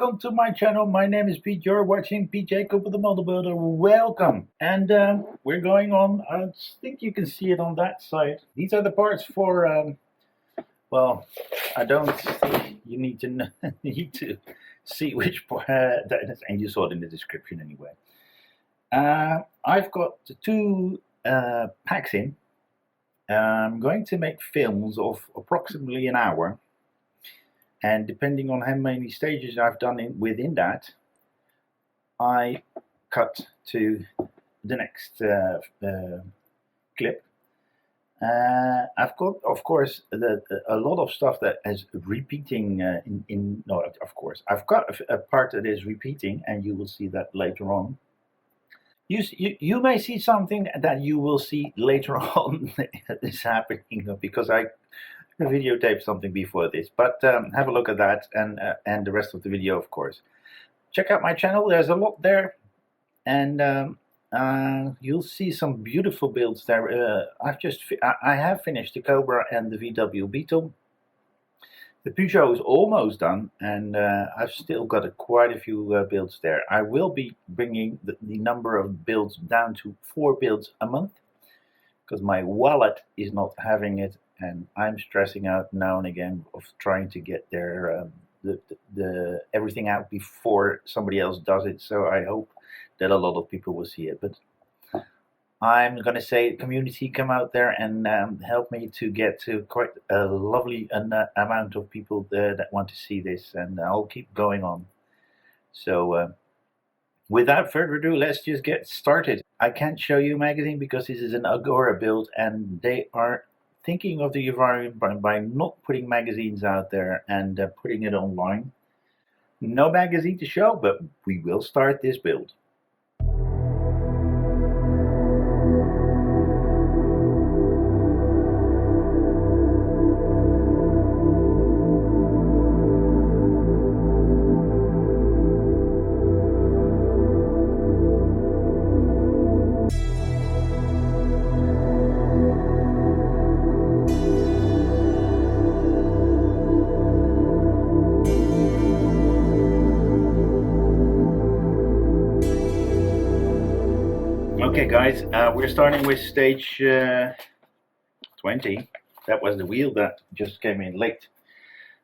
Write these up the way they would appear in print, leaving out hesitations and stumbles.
welcome to my channel. My name is Pete. You're watching Pete Jacob with the Model Builder. Welcome. And we're going on. I think you can see it on that side. These are the parts for. Well, I don't think you need to see which part that is, and you saw it in the description anyway. I've got two packs in. I'm going to make films of approximately an hour. And depending on how many stages I've done within that, I cut to the next clip. I've got, of course, a lot of stuff that is repeating. No, of course, I've got a part that is repeating, and you will see that later on. You may see something that you will see later on is happening because I videotape something before this, but have a look at that and the rest of the video, of course. Check out my channel. There's a lot there, and you'll see some beautiful builds there. I have finished the Cobra and the VW Beetle. The Peugeot is almost done, and I've still got quite a few builds there. I will be bringing the number of builds down to 4 builds a month because my wallet is not having it. And I'm stressing out now and again of trying to get their the everything out before somebody else does it. So I hope that a lot of people will see it. But I'm going to say, community, come out there and help me to get to quite a lovely amount of people there that want to see this. And I'll keep going on. So without further ado, let's just get started. I can't show you a magazine because this is an Agora build, and they are thinking of the environment by not putting magazines out there and putting it online. No magazine to show, but we will start this build. Okay guys, we're starting with stage 20. That was the wheel that just came in late.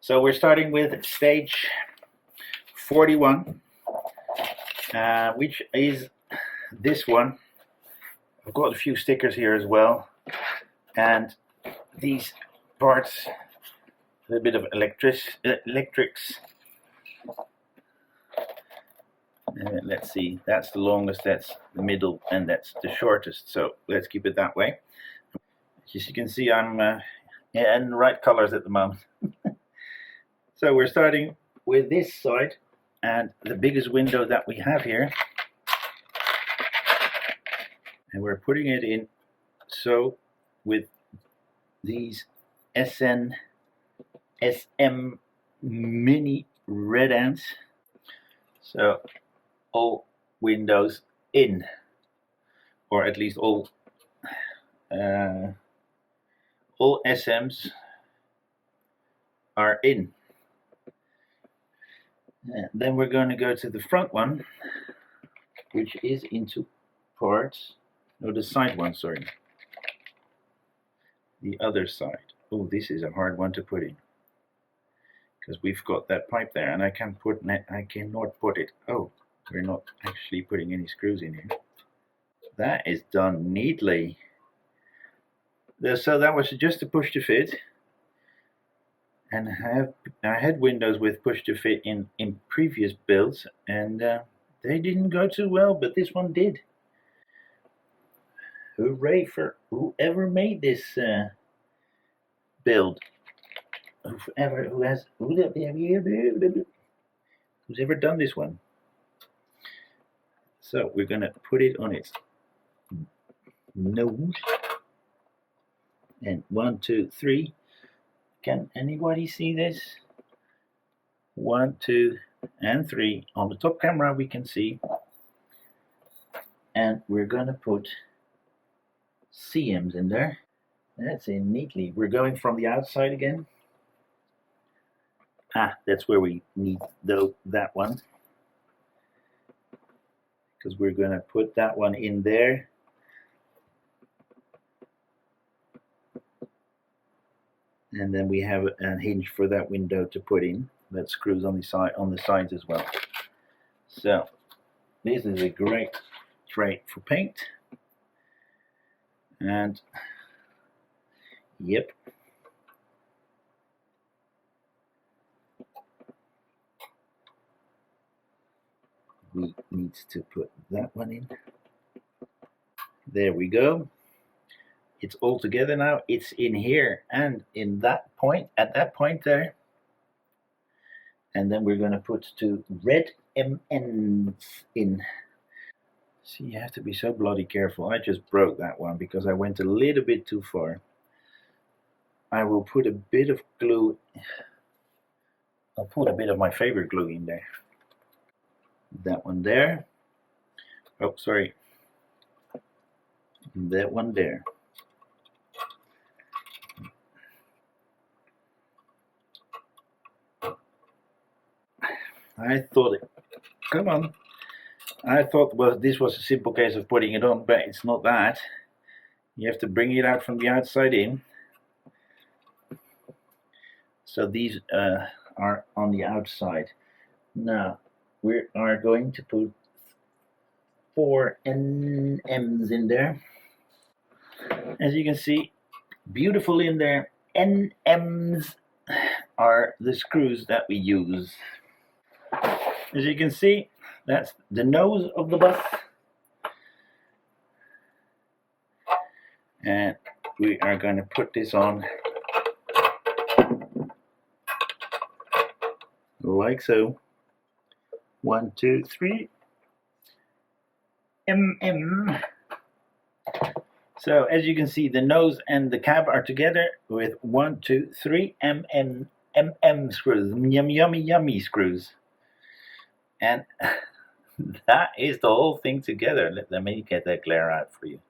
So we're starting with stage 41, which is this one. I've got a few stickers here as well. And these parts, a little bit of electrics. Let's see, that's the longest, that's the middle, and that's the shortest, so let's keep it that way. As you can see, I'm in the right colors at the moment. So we're starting with this side, and the biggest window that we have here, and we're putting it in so with these SM mini red ends. So all windows in, or at least all SMs are in. And then we're going to go to the front one, which is into parts. No, the side one, sorry. The other side. Oh, this is a hard one to put in, because we've got that pipe there, and I cannot put it. Oh, we're not actually putting any screws in here. That is done neatly. So that was just a push to fit, and I had windows with push to fit in previous builds, and they didn't go too well, but this one did. Hooray for whoever made this build. Who's ever done this one. So we're going to put it on its nose. And 1, 2, 3. Can anybody see this? 1, 2, and 3. On the top camera we can see. And we're going to put CMs in there. That's in neatly. We're going from the outside again. That's where we need that one, because we're going to put that one in there. And then we have a hinge for that window to put in that screws on the sides as well. So this is a great tray for paint. And yep, we need to put that one in. There we go. It's all together now. It's in here and in that point, at that point there. And then we're going to put 2 red MNs in. See, you have to be so bloody careful. I just broke that one because I went a little bit too far. I will put a bit of glue. I'll put a bit of my favorite glue in there. That one there. Oh, sorry. That one there. I thought it. Come on. I thought, well, this was a simple case of putting it on, but it's not that. You have to bring it out from the outside in. So these are on the outside. Now we are going to put 4 NMs in there. As you can see, beautiful in there. NMs are the screws that we use. As you can see, that's the nose of the bus. And we are going to put this on like so. 1, 2, 3. So as you can see, the nose and the cab are together with 1, 2, 3 screws, yummy screws, and that is the whole thing together. Let me get that glare out for you.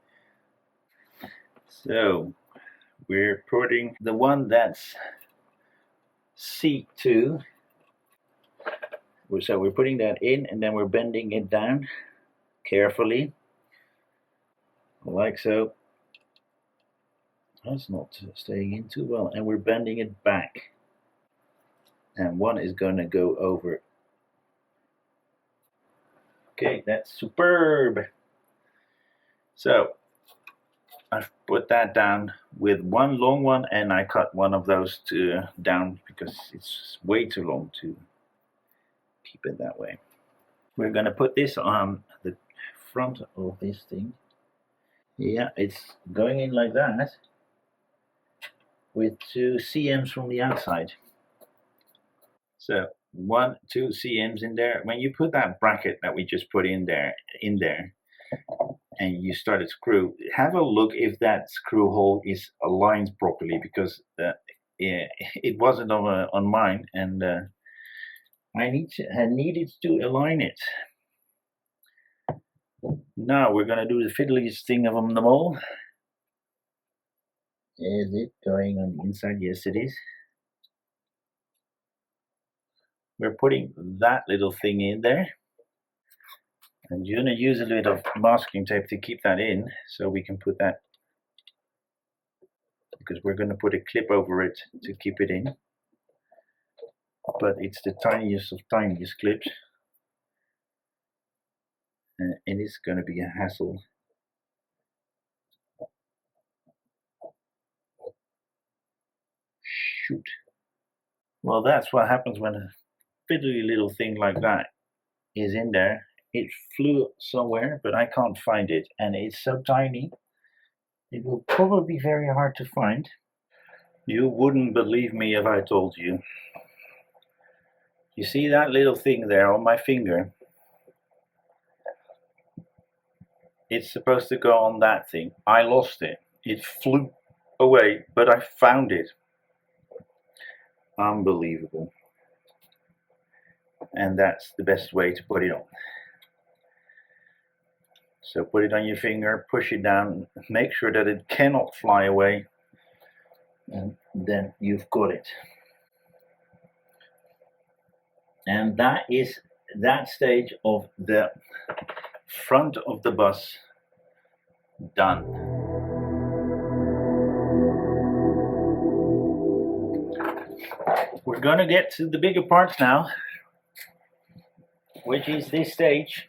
So we're putting the one that's C2. So we're putting that in, and then we're bending it down carefully, like so. That's not staying in too well, and we're bending it back. And one is going to go over. Okay, that's superb. So I've put that down with one long one, and I cut one of those down because it's way too long to keep it that way. We're going to put this on the front of this thing. Yeah, it's going in like that with 2 CMs from the outside. So 1, 2 CMs in there. When you put that bracket that we just put in there, and you start a screw, have a look if that screw hole is aligned properly, because it wasn't on mine, and I needed to align it. Now we're gonna do the fiddliest thing of them all. Is it going on the inside? Yes, it is. We're putting that little thing in there, and you're gonna use a little bit of masking tape to keep that in, so we can put that, because we're gonna put a clip over it to keep it in. But it's the tiniest of tiniest clips, and it's gonna be a hassle. Shoot. Well, that's what happens when a fiddly little thing like that is in there. It flew somewhere, but I can't find it, and it's so tiny. It will probably be very hard to find. You wouldn't believe me if I told you. You see that little thing there on my finger? It's supposed to go on that thing. I lost it. It flew away, but I found it. Unbelievable. And that's the best way to put it on. So put it on your finger, push it down, make sure that it cannot fly away, and then you've got it. And that is that stage of the front of the bus done. We're going to get to the bigger parts now, which is this stage.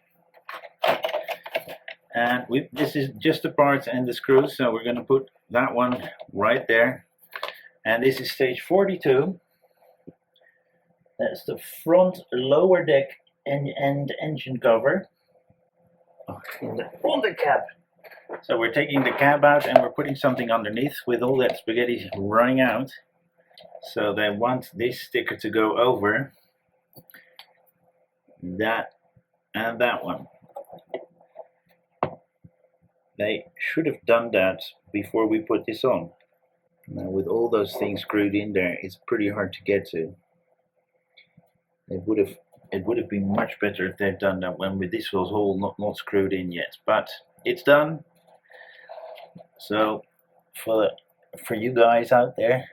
And this is just the parts and the screws, so we're going to put that one right there. And this is stage 42. That's the front lower deck and engine cover on the cab. So we're taking the cab out and we're putting something underneath with all that spaghetti running out. So they want this sticker to go over that and that one. They should have done that before we put this on. Now with all those things screwed in there, it's pretty hard to get to. It would have been much better if they'd done that when this was all not screwed in yet. But it's done. So for you guys out there,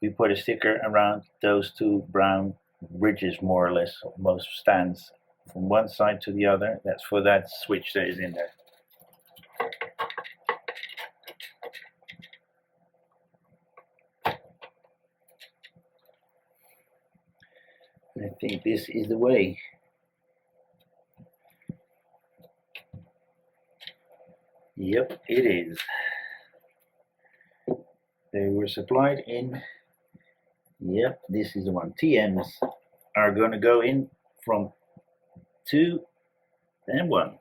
we put a sticker around those two brown ridges, more or less, most stands from one side to the other. That's for that switch that is in there. I think this is the way. Yep, it is. They were supplied in, yep, this is the one. TMs are going to go in from 2 and 1.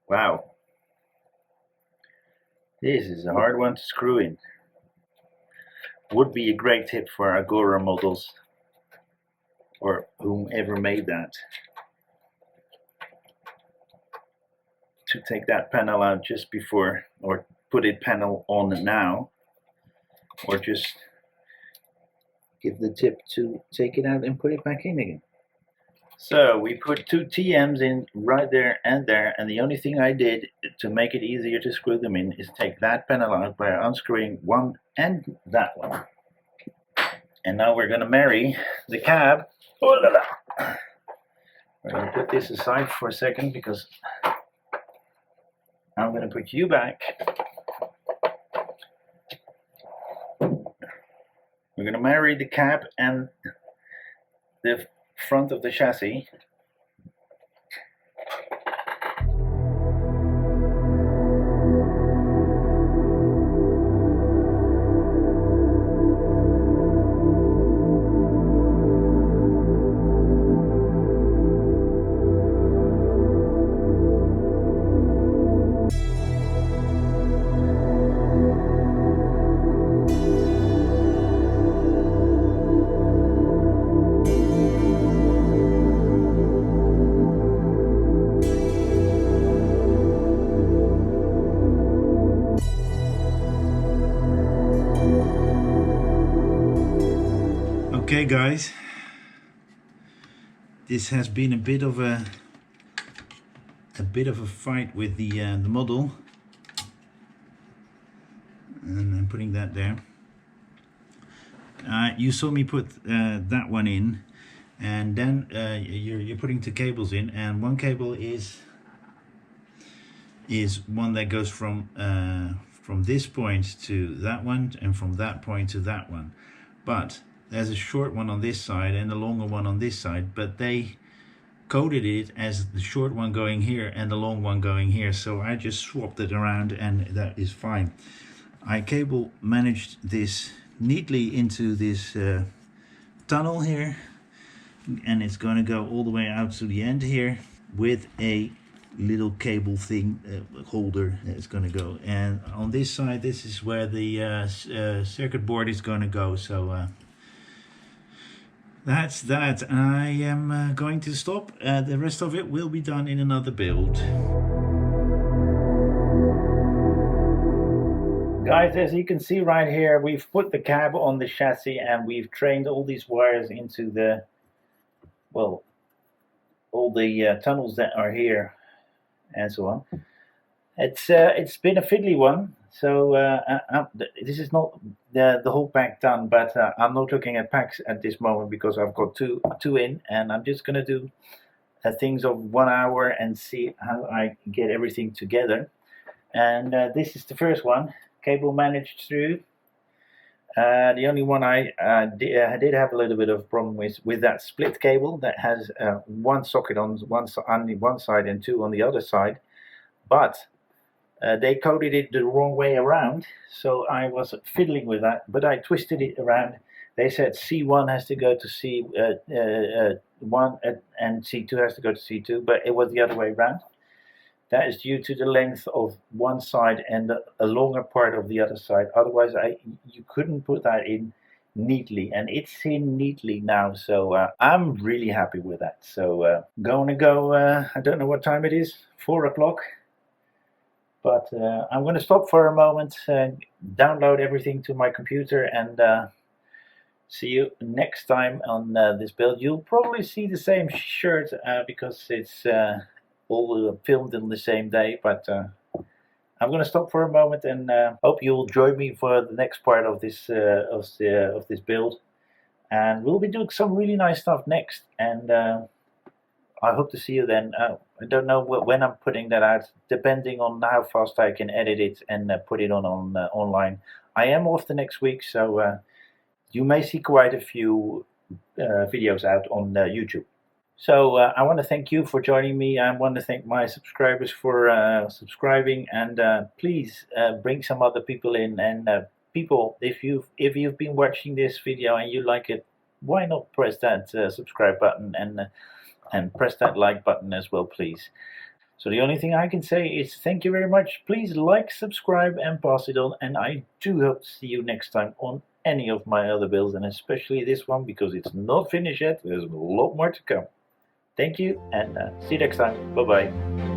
Wow. This is a hard one to screw in. Would be a great tip for Agora models, or whomever made that, to take that panel out just before, or put it panel on now, or just give the tip to take it out and put it back in again. So we put 2 TMs in right there, and the only thing I did to make it easier to screw them in is take that panel out by unscrewing one and that one. And now we're going to marry the cab. Oh la la. We're going to put this aside for a second because I'm going to put you back. We're going to marry the cab and the front of the chassis. Okay guys, this has been a bit of a fight with the model, and I'm putting that there. You saw me put that one in, and then you're putting 2 cables in, and one cable is one that goes from this point to that one, and from that point to that one. But there's a short one on this side and a longer one on this side, but they coded it as the short one going here and the long one going here, so I just swapped it around and that is fine. I cable managed this neatly into this tunnel here, and it's going to go all the way out to the end here with a little cable thing holder that's going to go, and on this side this is where the circuit board is going to go. So that's that. I am going to stop. The rest of it will be done in another build. Guys, as you can see right here, we've put the cab on the chassis and we've trained all these wires into the, well, all the tunnels that are here and so on. It's been a fiddly one, So this is not the whole pack done, but I'm not looking at packs at this moment because I've got two in, and I'm just gonna do things of 1 hour and see how I get everything together. And this is the first one. Cable managed through. The only one I did have a little bit of problem with that split cable that has one socket on one side and two on the other side, but they coded it the wrong way around, so I was fiddling with that, but I twisted it around. They said C1 has to go to C1 and C2 has to go to C2, but it was the other way around. That is due to the length of one side and a longer part of the other side. Otherwise, you couldn't put that in neatly, and it's in neatly now. So I'm really happy with that. So going to go. I don't know what time it is. 4 o'clock. But I'm going to stop for a moment, download everything to my computer, and see you next time on this build. You'll probably see the same shirt because it's all filmed on the same day, but I'm going to stop for a moment and hope you'll join me for the next part of this build. And we'll be doing some really nice stuff next, and I hope to see you then. I don't know when I'm putting that out, depending on how fast I can edit it and put it on online. I am off the next week, so you may see quite a few videos out on YouTube. So I want to thank you for joining me. I want to thank my subscribers for subscribing, and please bring some other people in. And people, if you've been watching this video and you like it, why not press that subscribe button and press that like button as well, please. So the only thing I can say is thank you very much. Please like, subscribe, and pass it on. And I do hope to see you next time on any of my other builds, and especially this one because it's not finished yet. There's a lot more to come. Thank you, and see you next time. Bye bye.